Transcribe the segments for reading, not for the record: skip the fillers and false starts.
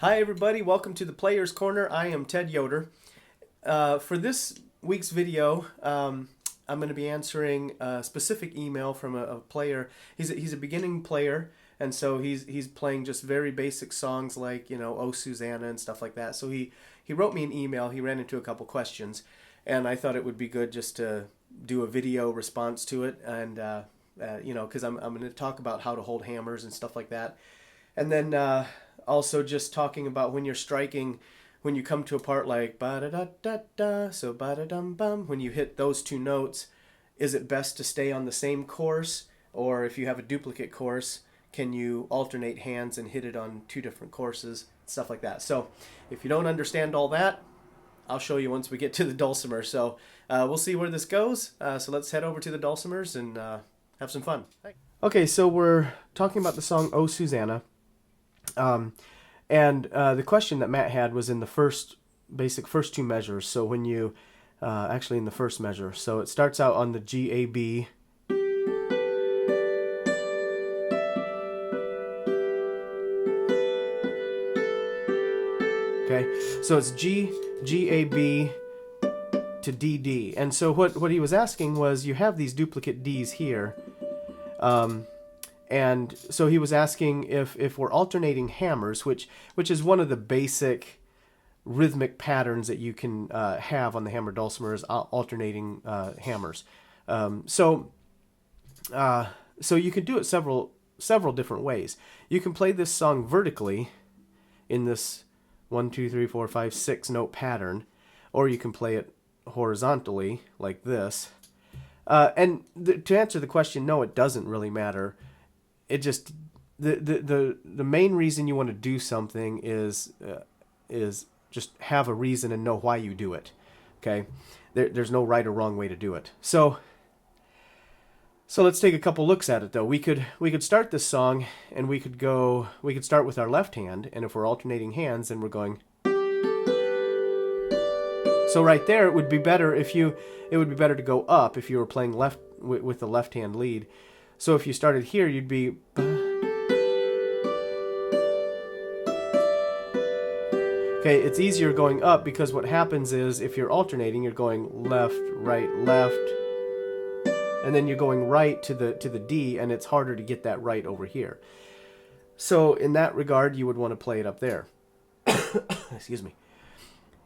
Hi everybody, welcome to the Player's Corner. I am Ted Yoder. For this week's video, I'm going to be answering a specific email from a player. He's a beginning player, and so he's playing just very basic songs like, Oh Susanna and stuff like that. So he wrote me an email. He ran into a couple questions, and I thought it would be good just to do a video response to it, and because I'm going to talk about how to hold hammers and stuff like that. And then also just talking about when you're striking, when you come to a part like ba da da da da, so ba da dum bum, when you hit those two notes, is it best to stay on the same course, or if you have a duplicate course, can you alternate hands and hit it on two different courses, stuff like that. So if you don't understand all that, I'll show you once we get to the Dulcimer. So we'll see where this goes. So let's head over to the Dulcimers and have some fun. Okay, so we're talking about the song Oh Susanna. And the question that Matt had was in the first two measures. So when you, actually in the first measure. So it starts out on the G, A, B. Okay, so it's G, G, A, B to D, D. And so what he was asking was, you have these duplicate Ds here. And so he was asking if we're alternating hammers, which is one of the basic rhythmic patterns that you can have on the hammer dulcimer, is alternating hammers. So you can do it several different ways. You can play this song vertically in this 1, 2, 3, 4, 5, 6 note pattern, or you can play it horizontally like this. And to answer the question, no, it doesn't really matter. It just the main reason you want to do something is just have a reason and know why you do it. Okay, there's no right or wrong way to do it. So let's take a couple looks at it though. We could start this song and we could start with our left hand, and if we're alternating hands, then we're going. So right there, it would be better to go up if you were playing left with the left hand lead. So if you started here, you'd be. Okay, it's easier going up because what happens is if you're alternating, you're going left, right, left, and then you're going right to the D, and it's harder to get that right over here. So in that regard, you would want to play it up there. Excuse me.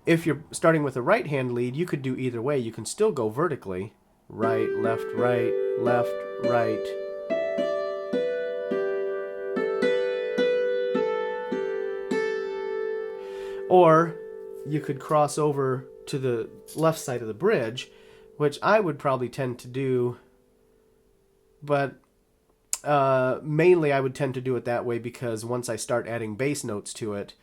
If you're starting with a right hand lead, you could do either way. You can still go vertically, right, left, right. Or you could cross over to the left side of the bridge, which I would probably tend to do, but mainly I would tend to do it that way because once I start adding bass notes to it,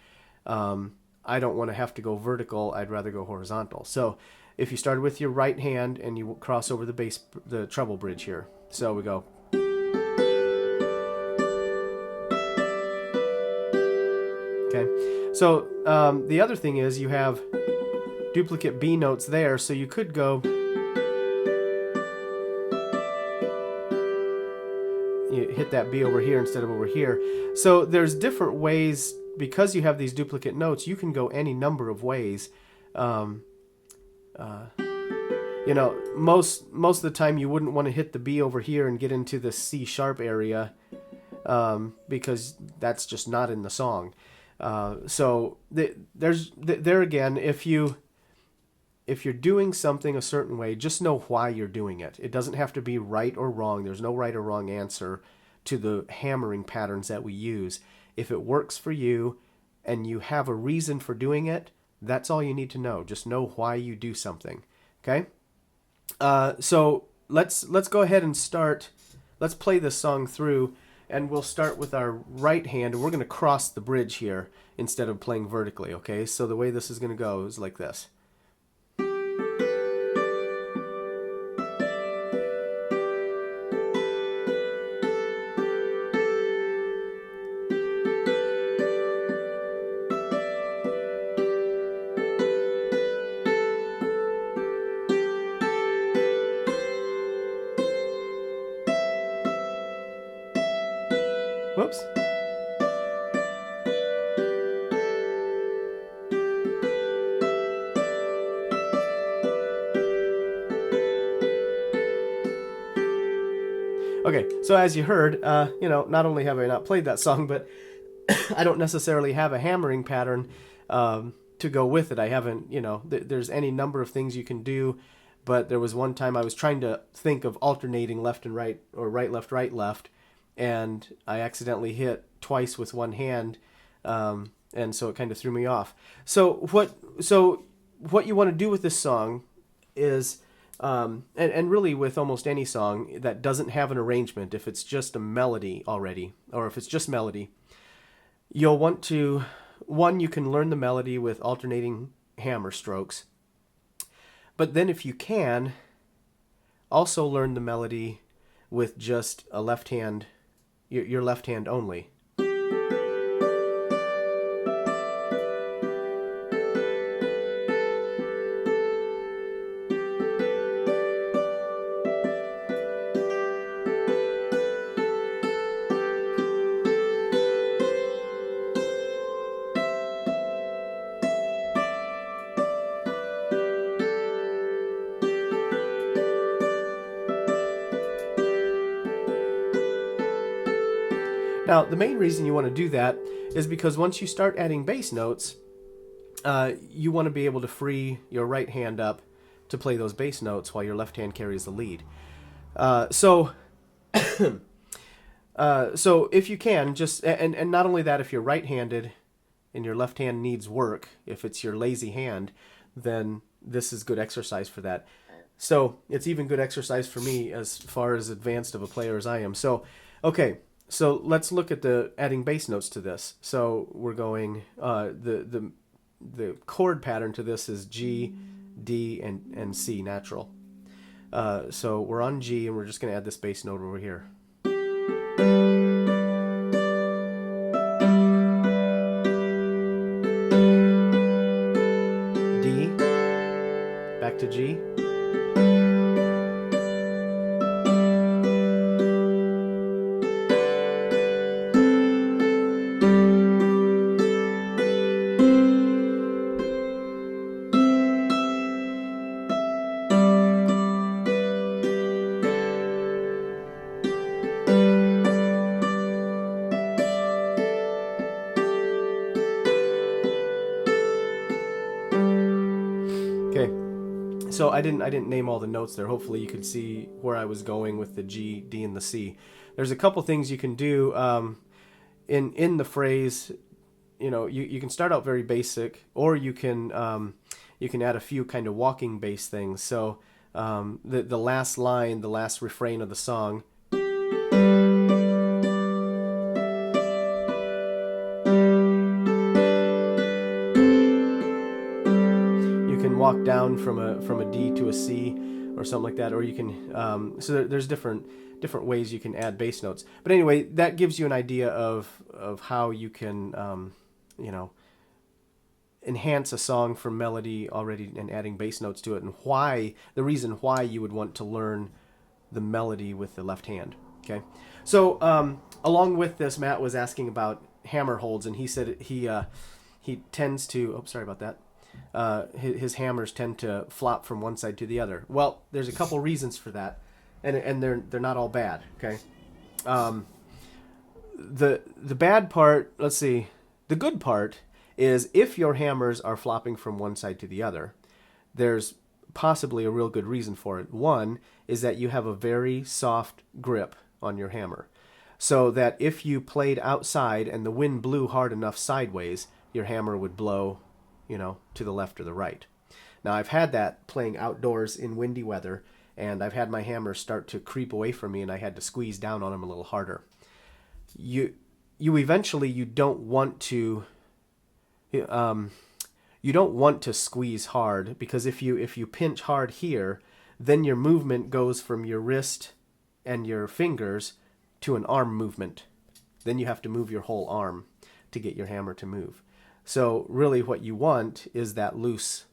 I don't want to have to go vertical. I'd rather go horizontal. So if you started with your right hand and you cross over the treble bridge here. So we go. Okay. So the other thing is you have duplicate B notes there, so you could go. You hit that B over here instead of over here. So there's different ways, because you have these duplicate notes, you can go any number of ways. Most of the time you wouldn't want to hit the B over here and get into the C sharp area because that's just not in the song. So there again, if you're doing something a certain way, just know why you're doing it. It doesn't have to be right or wrong. There's no right or wrong answer to the hammering patterns that we use. If it works for you and you have a reason for doing it, that's all you need to know. Just know why you do something. Okay? So let's go ahead and start. Let's play this song through, and we'll start with our right hand, and we're going to cross the bridge here instead of playing vertically. Okay? So the way this is going to go is like this. Whoops. Okay, so as you heard, you know, not only have I not played that song, but I don't necessarily have a hammering pattern to go with it. I haven't, you know, there's any number of things you can do, but there was one time I was trying to think of alternating left and right, or right, left, and I accidentally hit twice with one hand, and so it kind of threw me off. So what you want to do with this song is, and really with almost any song that doesn't have an arrangement, if it's just a melody already, or if it's just melody, you'll want to, one, you can learn the melody with alternating hammer strokes, but then if you can, also learn the melody with just a left hand, your left hand only. Now, the main reason you want to do that is because once you start adding bass notes, you want to be able to free your right hand up to play those bass notes while your left hand carries the lead. So if you can, just, and not only that, if you're right-handed and your left hand needs work, if it's your lazy hand, then this is good exercise for that. So it's even good exercise for me as far as advanced of a player as I am. So, okay. So let's look at the adding bass notes to this. So we're going, the chord pattern to this is G, D, and C natural. So we're on G, and we're just going to add this bass note over here. D, back to G. So I didn't name all the notes there. Hopefully you could see where I was going with the G, D, and the C. There's a couple things you can do in the phrase. You know, you can start out very basic, or you can add a few kind of walking bass things. So the last line, the last refrain of the song. Walk down from a D to a C or something like that, or you can so there's different ways you can add bass notes. But anyway, that gives you an idea of how you can you know, enhance a song from melody already and adding bass notes to it, and the reason why you would want to learn the melody with the left hand. Okay, so along with this, Matt was asking about hammer holds, and he said he tends to, oh, sorry about that. His hammers tend to flop from one side to the other. Well, there's a couple reasons for that, and they're not all bad. Okay, the bad part, let's see, the good part is if your hammers are flopping from one side to the other, there's possibly a real good reason for it. One is that you have a very soft grip on your hammer, so that if you played outside and the wind blew hard enough sideways, your hammer would blow, you know, to the left or the right. Now, I've had that playing outdoors in windy weather, and I've had my hammer start to creep away from me, and I had to squeeze down on them a little harder. You don't want to squeeze hard, because if you pinch hard here, then your movement goes from your wrist and your fingers to an arm movement. Then you have to move your whole arm to get your hammer to move. So really what you want is that loose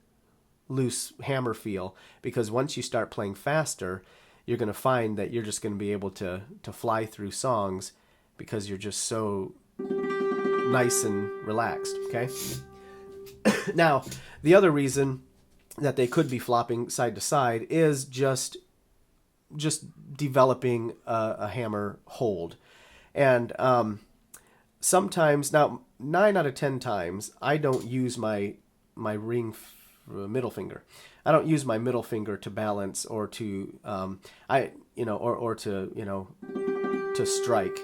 hammer feel, because once you start playing faster, you're going to find that you're just going to be able to fly through songs because you're just so nice and relaxed, okay? Now, the other reason that they could be flopping side to side is just just developing a hammer hold. And sometimes, now 9 out of 10 times, I don't use my middle finger. I don't use my middle finger to balance or to to strike.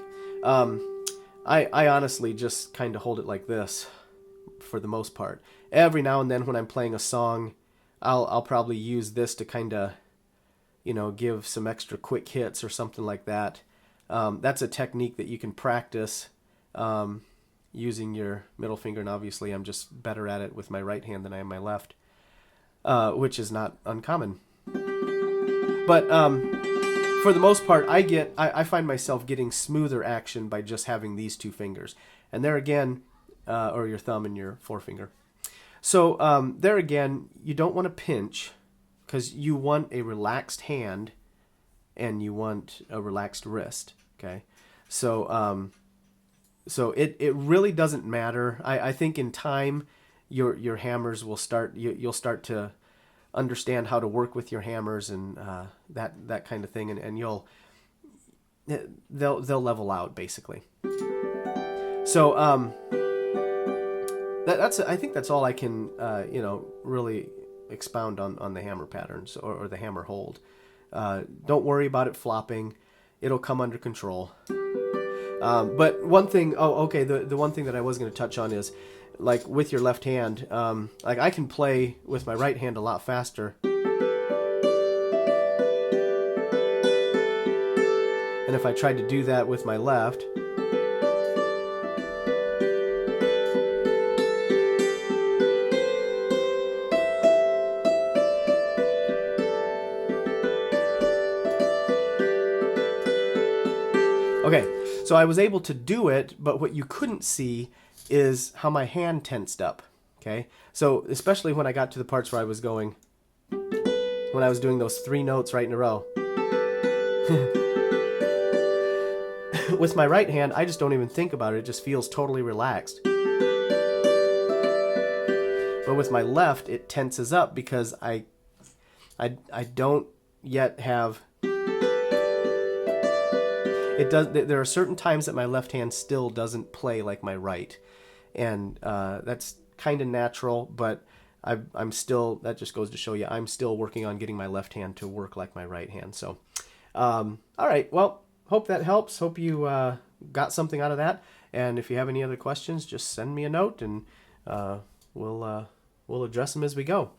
I honestly just kind of hold it like this for the most part. Every now and then when I'm playing a song, I'll probably use this to kind of, give some extra quick hits or something like that. That's a technique that you can practice using your middle finger, and obviously I'm just better at it with my right hand than I am my left, which is not uncommon. But for the most part, I find myself getting smoother action by just having these two fingers. And there again, or your thumb and your forefinger. So there again, you don't want to pinch because you want a relaxed hand and you want a relaxed wrist. Okay, so it really doesn't matter. I think in time, your hammers will start. You'll start to understand how to work with your hammers and that kind of thing, and they'll level out basically. So I think that's all I can really expound on the hammer patterns or the hammer hold. Don't worry about it flopping; it'll come under control. But one thing, the one thing that I was going to touch on is, like with your left hand, like I can play with my right hand a lot faster. And if I tried to do that with my left, okay, so I was able to do it, but what you couldn't see is how my hand tensed up. Okay, so especially when I got to the parts where I was going, when I was doing those 3 notes right in a row. With my right hand, I just don't even think about it. It just feels totally relaxed. But with my left, it tenses up because I don't yet have. It does. There are certain times that my left hand still doesn't play like my right, and that's kind of natural. But I'm still. That just goes to show you, I'm still working on getting my left hand to work like my right hand. So, all right. Well, hope that helps. Hope you got something out of that. And if you have any other questions, just send me a note, and we'll address them as we go.